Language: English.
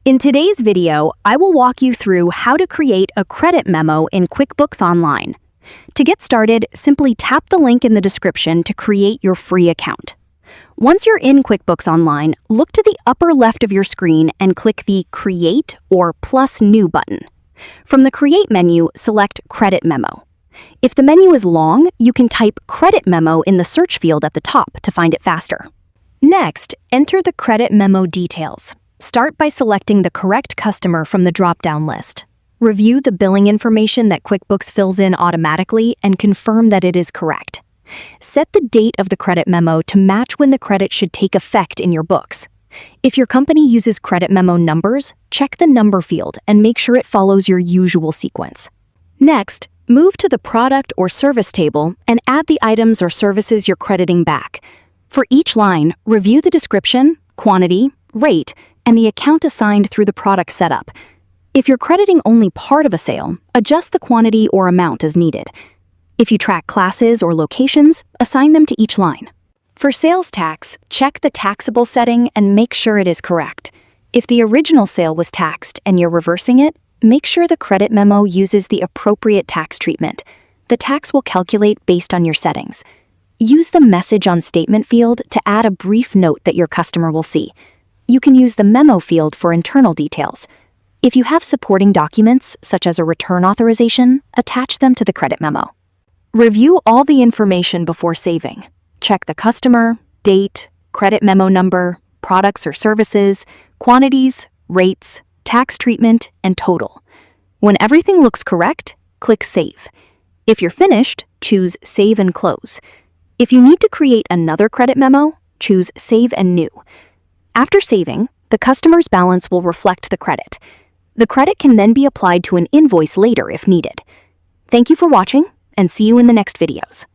In today's video, I will walk you through how to create a credit memo in QuickBooks Online. To get started, simply tap the link in the description to create your free account. Once you're in QuickBooks Online, look to the upper left of your screen and click the Create or Plus New button. From the Create menu, select Credit Memo. If the menu is long, you can type Credit Memo in the search field at the top to find it faster. Next, enter the credit memo details. Start by selecting the correct customer from the drop-down list. Review the billing information that QuickBooks fills in automatically and confirm that it is correct. Set the date of the credit memo to match when the credit should take effect in your books. If your company uses credit memo numbers, check the number field and make sure it follows your usual sequence. Next, move to the product or service table and add the items or services you're crediting back. For each line, review the description, quantity, rate, and the account assigned through the product setup. If you're crediting only part of a sale, adjust the quantity or amount as needed. If you track classes or locations, assign them to each line. For sales tax, check the taxable setting and make sure it is correct. If the original sale was taxed and you're reversing it, make sure the credit memo uses the appropriate tax treatment. The tax will calculate based on your settings. Use the Message on Statement field to add a brief note that your customer will see. You can use the Memo field for internal details. If you have supporting documents, such as a return authorization, attach them to the credit memo. Review all the information before saving. Check the customer, date, credit memo number, products or services, quantities, rates, tax treatment, and total. When everything looks correct, click Save. If you're finished, choose Save and Close. If you need to create another credit memo, choose Save and New. After saving, the customer's balance will reflect the credit. The credit can then be applied to an invoice later if needed. Thank you for watching, and see you in the next videos.